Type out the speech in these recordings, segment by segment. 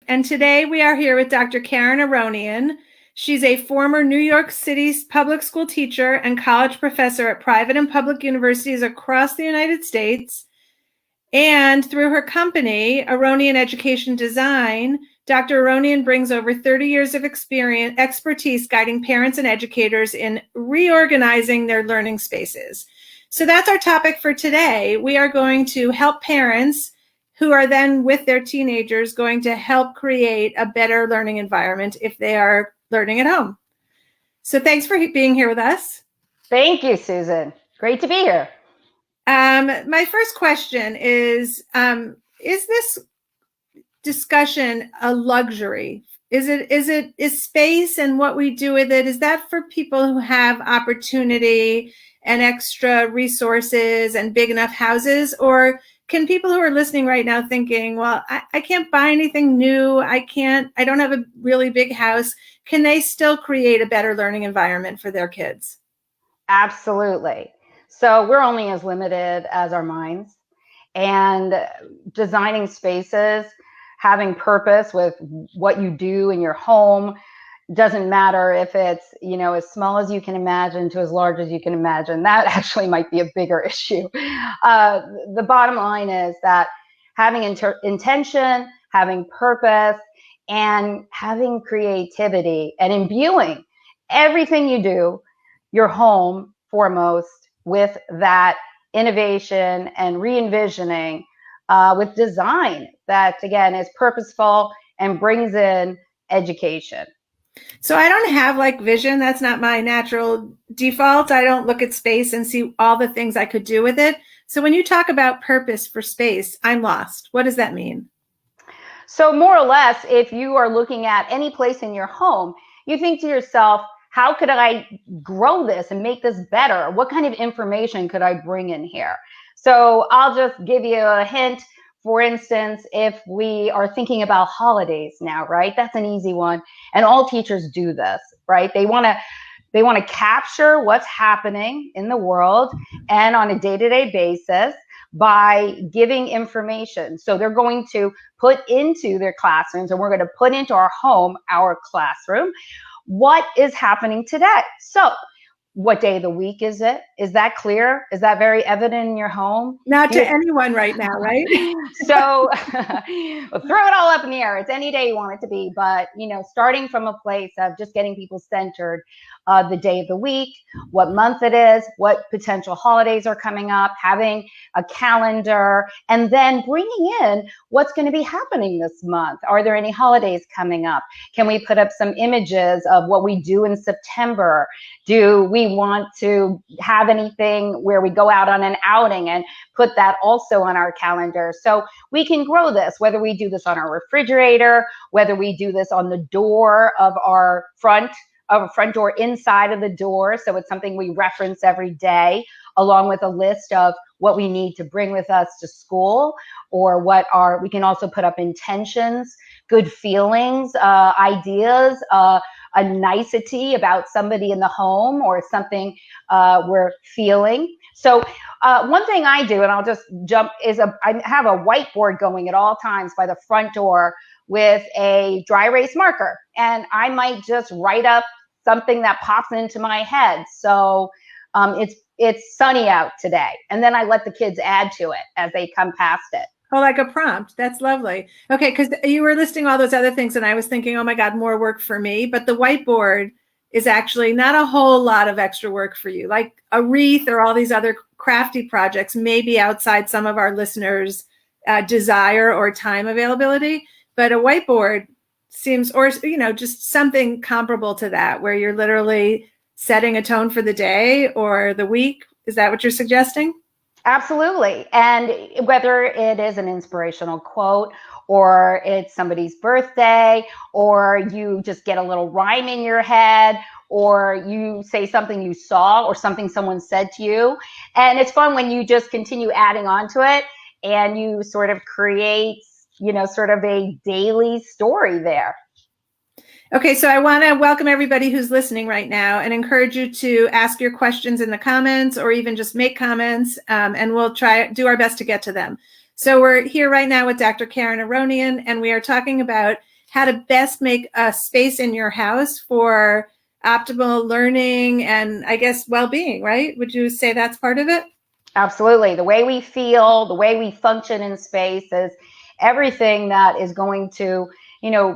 and today we are here with Dr. Karen Aronian. She's a former New York City public school teacher and college professor at private and public universities across the United States. And through her company, Aronian Education Design, Dr. Aronian brings over 30 years of expertise guiding parents and educators in reorganizing their learning spaces. So that's our topic for today. We are going to help parents who are then with their teenagers going to help create a better learning environment if they are learning at home. So thanks for being here with us. Thank you, Susan. Great to be here. My first question is this discussion a luxury? Is space and what we do with it, is that for people who have opportunity and extra resources and big enough houses? Or can people who are listening right now thinking, well, I can't buy anything new, I don't have a really big house, can they still create a better learning environment for their kids? Absolutely. So we're only as limited as our minds, and designing spaces, having purpose with what you do in your home, doesn't matter if it's, as small as you can imagine to as large as you can imagine. That actually might be a bigger issue. The bottom line is that having intention, having purpose, and having creativity, and imbuing everything you do, your home foremost, with that innovation and re-envisioning, with design that, again, is purposeful and brings in education. So I don't have vision. That's not my natural default. I don't look at space and see all the things I could do with it. So when you talk about purpose for space, I'm lost. What does that mean? So more or less, if you are looking at any place in your home, you think to yourself, how could I grow this and make this better? What kind of information could I bring in here? So I'll just give you a hint. For instance, if we are thinking about holidays now, right? That's an easy one. And all teachers do this, right? They want to capture what's happening in the world and on a day-to-day basis by giving information. So they're going to put into their classrooms, and we're going to put into our home, our classroom, what is happening today. So what day of the week is it? Is that clear? Is that very evident in your home? Not to anyone right now, right? So we'll throw it all up in the air. It's any day you want it to be, but starting from a place of just getting people centered, the day of the week, what month it is, what potential holidays are coming up, having a calendar, and then bringing in what's going to be happening this month. Are there any holidays coming up? Can we put up some images of what we do in September? Do we want to have anything where we go out on an outing and put that also on our calendar? So we can grow this, whether we do this on our refrigerator, whether we do this on the door of our front door, inside of the door. So it's something we reference every day, along with a list of what we need to bring with us to school, or we can also put up intentions, good feelings, ideas, a nicety about somebody in the home or something we're feeling. So one thing I do, and I'll just jump, is I have a whiteboard going at all times by the front door with a dry erase marker. And I might just write up something that pops into my head. So it's sunny out today. And then I let the kids add to it as they come past it. Oh, like a prompt. That's lovely. Okay, because you were listing all those other things and I was thinking, oh my God, more work for me. But the whiteboard is actually not a whole lot of extra work for you. Like a wreath or all these other crafty projects may be outside some of our listeners' desire or time availability. But a whiteboard seems, or just something comparable to that, where you're literally setting a tone for the day or the week. Is that what you're suggesting? Absolutely. And whether it is an inspirational quote, or it's somebody's birthday, or you just get a little rhyme in your head, or you say something you saw or something someone said to you. And it's fun when you just continue adding on to it and you sort of create, sort of a daily story there. Okay, so I want to welcome everybody who's listening right now and encourage you to ask your questions in the comments or even just make comments, and we'll do our best to get to them. So we're here right now with Dr. Karen Aronian, and we are talking about how to best make a space in your house for optimal learning and, I guess, well-being, right? Would you say that's part of it? Absolutely. The way we feel, the way we function in space is everything that is going to,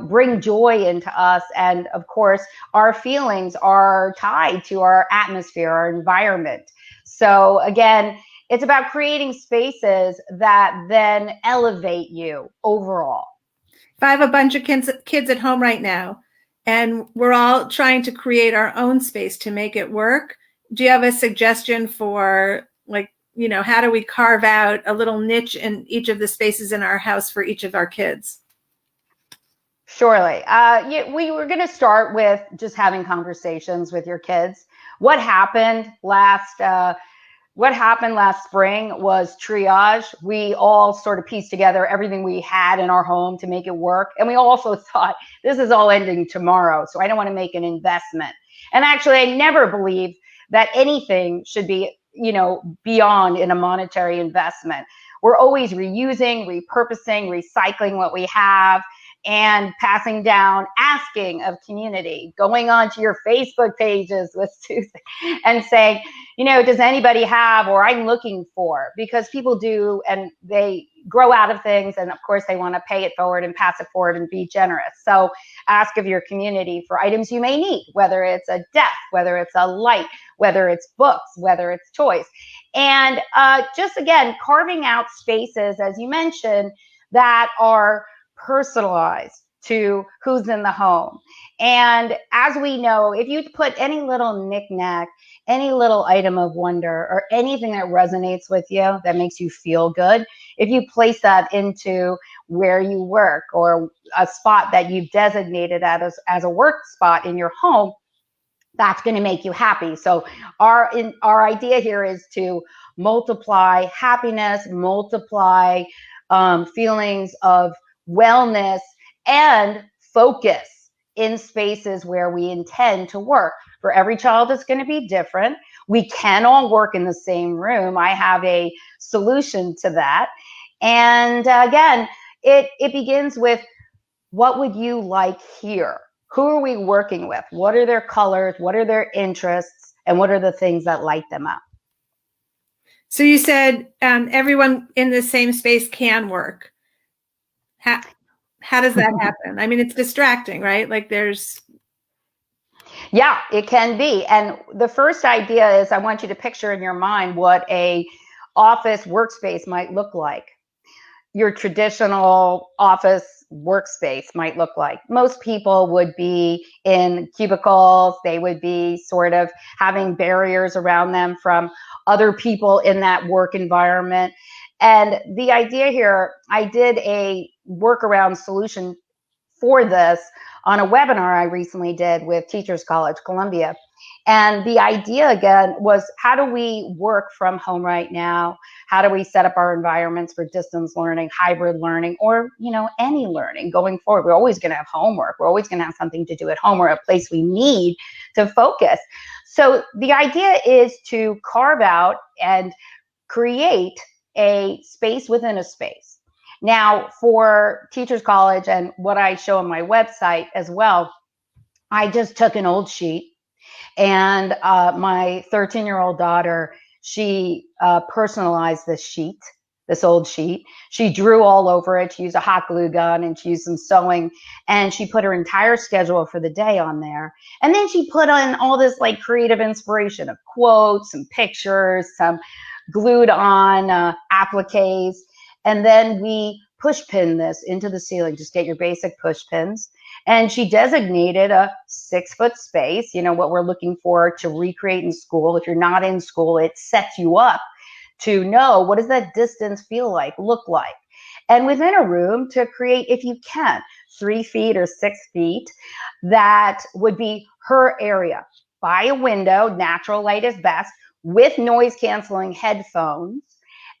bring joy into us. And of course, our feelings are tied to our atmosphere, our environment. So again, it's about creating spaces that then elevate you overall. If I have a bunch of kids at home right now, and we're all trying to create our own space to make it work, do you have a suggestion for, like, how do we carve out a little niche in each of the spaces in our house for each of our kids? Surely. We were going to start with just having conversations with your kids. What happened last spring was triage. We all sort of pieced together everything we had in our home to make it work. And we also thought, this is all ending tomorrow, so I don't want to make an investment. And actually, I never believed that anything should be, beyond in a monetary investment. We're always reusing, repurposing, recycling what we have, and passing down, asking of community, going onto your Facebook pages with Susan and saying, does anybody have, or I'm looking for, because people do, and they grow out of things. And of course they want to pay it forward and pass it forward and be generous. So ask of your community for items you may need, whether it's a desk, whether it's a light, whether it's books, whether it's toys. And just again, carving out spaces, as you mentioned, that are personalized to who's in the home. And as we know, if you put any little knickknack, any little item of wonder, or anything that resonates with you, that makes you feel good, if you place that into where you work or a spot that you've designated as a work spot in your home, that's going to make you happy. So our idea here is to multiply happiness, multiply feelings of wellness and focus in spaces where we intend to work. For every child, it's going to be different. We can all work in the same room. I have a solution to that. And again, it begins with, what would you like here? Who are we working with? What are their colors? What are their interests? And what are the things that light them up? So you said everyone in the same space can work. How does that happen? I mean, it's distracting, right? Like Yeah, it can be. And the first idea is, I want you to picture in your mind what a office workspace might look like. Your traditional office workspace might look like. Most people would be in cubicles. They would be sort of having barriers around them from other people in that work environment. And the idea here, I did a workaround solution for this on a webinar I recently did with Teachers College, Columbia. And the idea again was, how do we work from home right now? How do we set up our environments for distance learning, hybrid learning, or any learning going forward? We're always going to have homework. We're always going to have something to do at home, or a place we need to focus. So the idea is to carve out and create a space within a space. Now, for Teachers College and what I show on my website as well, I just took an old sheet, and my 13-year-old daughter, she personalized this old sheet. She drew all over it. She used a hot glue gun, and she used some sewing, and she put her entire schedule for the day on there. And then she put on all this like creative inspiration of quotes, some pictures, some glued on appliques. And then we push pin this into the ceiling. Just get your basic push pins. And she designated a 6-foot space, what we're looking for to recreate in school. If you're not in school, it sets you up to know, what does that distance feel like, look like? And within a room, to create, if you can, 3 feet or 6 feet, that would be her area. By a window, natural light is best, with noise canceling headphones,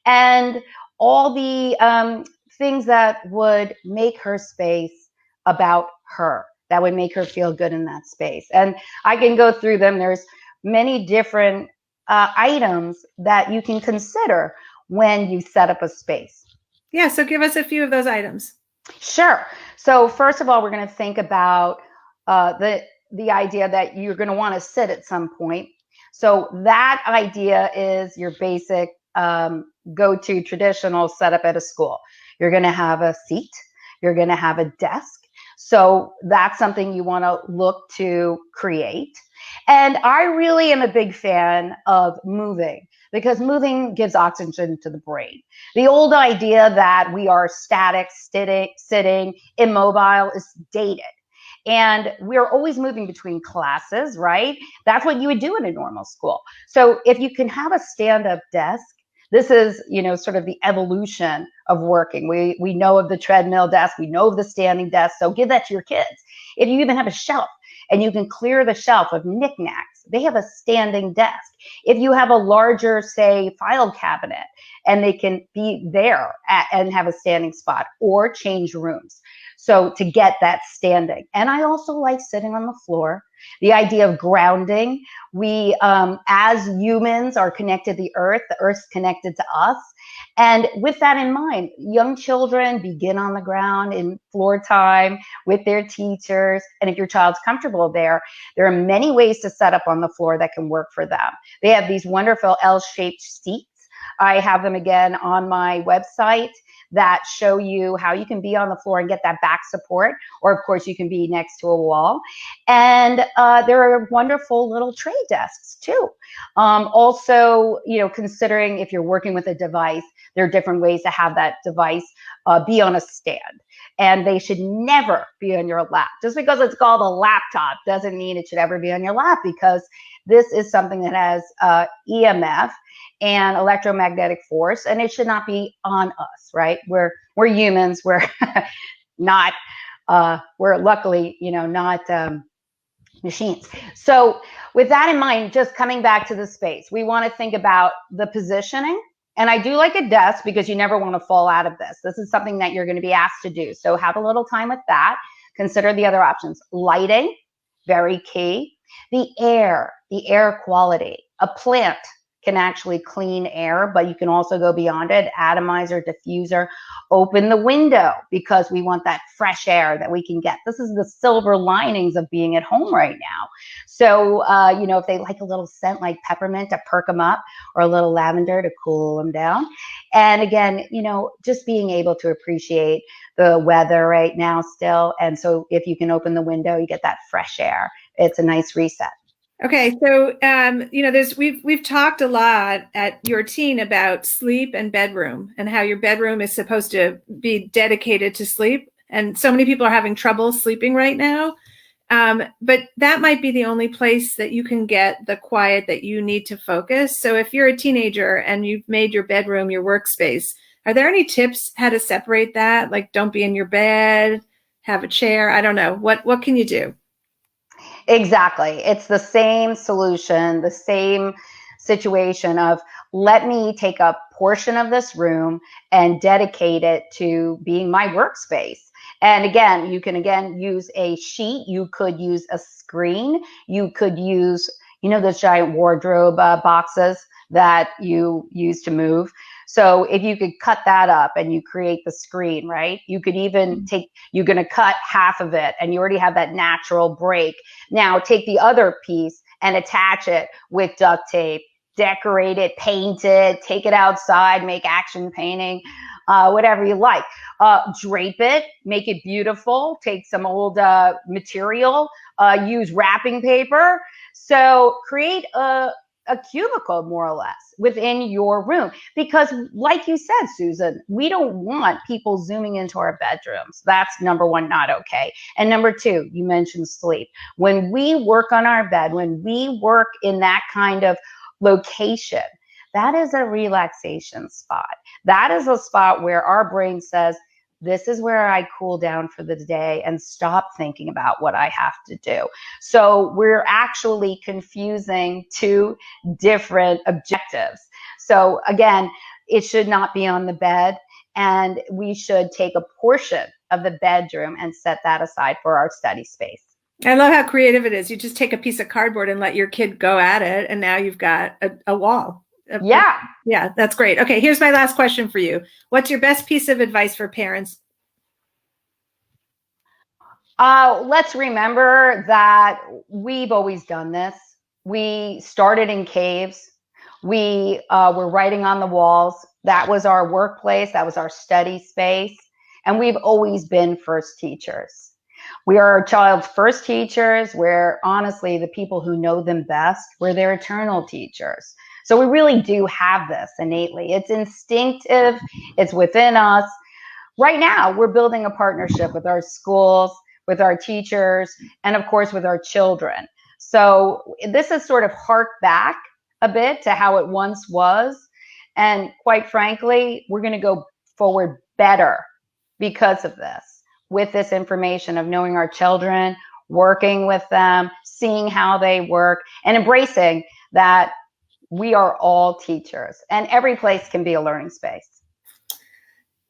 and all the things that would make her space about her, that would make her feel good in that space. And I can go through them. There's many different items that you can consider when you set up a space. Yeah, so give us a few of those items. Sure. So first of all, we're going to think about the idea that you're going to want to sit at some point. So that idea is your basic go-to traditional setup at a school. You're going to have a seat. You're going to have a desk. So that's something you want to look to create. And I really am a big fan of moving, because moving gives oxygen to the brain. The old idea that we are static, sitting, immobile is dated. And we're always moving between classes, right? That's what you would do in a normal school. So if you can have a stand-up desk, this is, sort of the evolution of working. We know of the treadmill desk, we know of the standing desk, so give that to your kids. If you even have a shelf and you can clear the shelf of knickknacks, they have a standing desk. If you have a larger, say, file cabinet, and they can be there and have a standing spot, or change rooms. So to get that standing. And I also like sitting on the floor. The idea of grounding. We, as humans, are connected to the earth's connected to us. And with that in mind, young children begin on the ground in floor time with their teachers. And if your child's comfortable there are many ways to set up on the floor that can work for them. They have these wonderful L-shaped seats. I have them again on my website that show you how you can be on the floor and get that back support, or of course you can be next to a wall. And there are wonderful little tray desks too. Also, considering if you're working with a device, there are different ways to have that device be on a stand. And they should never be on your lap. Just because it's called a laptop doesn't mean it should ever be on your lap, because this is something that has EMF and electromagnetic force, and it should not be on us, right? We're humans. We're not. We're luckily, not machines. So with that in mind, just coming back to the space, we want to think about the positioning. And I do like a desk, because you never want to fall out of this. This is something that you're going to be asked to do. So have a little time with that. Consider the other options. Lighting, very key. The air quality. A plant can actually clean air, but you can also go beyond it. Atomizer, diffuser, open the window, because we want that fresh air that we can get. This is the silver linings of being at home right now. So, if they like a little scent like peppermint to perk them up, or a little lavender to cool them down. And again, just being able to appreciate the weather right now still. And so if you can open the window, you get that fresh air. It's a nice reset. Okay, so we've talked a lot at your teen about sleep and bedroom, and how your bedroom is supposed to be dedicated to sleep, and so many people are having trouble sleeping right now. But that might be the only place that you can get the quiet that you need to focus. So if you're a teenager and you've made your bedroom your workspace, are there any tips how to separate that? Like, don't be in your bed, have a chair. I don't know. What can you do? Exactly. It's the same solution, the same situation of, let me take a portion of this room and dedicate it to being my workspace. And again, you can use a sheet. You could use a screen. You could use, those giant wardrobe boxes that you use to move. So if you could cut that up and you create the screen, right? You could even you're going to cut half of it and you already have that natural break. Now take the other piece and attach it with duct tape, decorate it, paint it, take it outside, make action painting, whatever you like. Drape it, make it beautiful, take some old material, use wrapping paper. So create a cubicle, more or less, within your room. Because like you said, Susan, we don't want people zooming into our bedrooms. That's number one, not okay. And number two, you mentioned sleep. When we work on our bed, when we work in that kind of location, that is a relaxation spot. That is a spot where our brain says, this is where I cool down for the day and stop thinking about what I have to do. So we're actually confusing two different objectives. So again, it should not be on the bed, and we should take a portion of the bedroom and set that aside for our study space. I love how creative it is. You just take a piece of cardboard and let your kid go at it, and now you've got a wall. Yeah, that's great. Okay, here's my last question for you. What's your best piece of advice for parents? Let's remember that we've always done this. We started in caves. We were writing on the walls. That was our workplace. That was our study space. And we've always been first teachers. We are our child's first teachers. We're honestly the people who know them best. We're their eternal teachers. So we really do have this innately. It's instinctive. It's within us. Right now, we're building a partnership with our schools, with our teachers, and of course with our children. So this is sort of hark back a bit to how it once was. And quite frankly, we're going to go forward better because of this, with this information of knowing our children, working with them, seeing how they work, and embracing that we are all teachers and every place can be a learning space.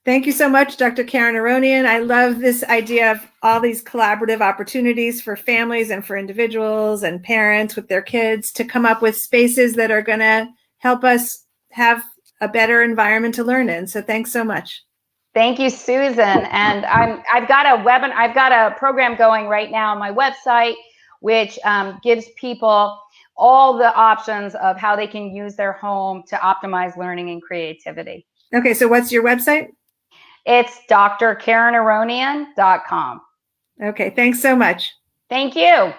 Thank you so much, Dr. Karen Aronian. I love this idea of all these collaborative opportunities for families and for individuals and parents with their kids to come up with spaces that are going to help us have a better environment to learn in. So thanks so much. Thank you, Susan. And I've got a program going right now on my website, which gives people all the options of how they can use their home to optimize learning and creativity. Okay, so what's your website? It's drkarenaronian.com. Okay, thanks so much. Thank you.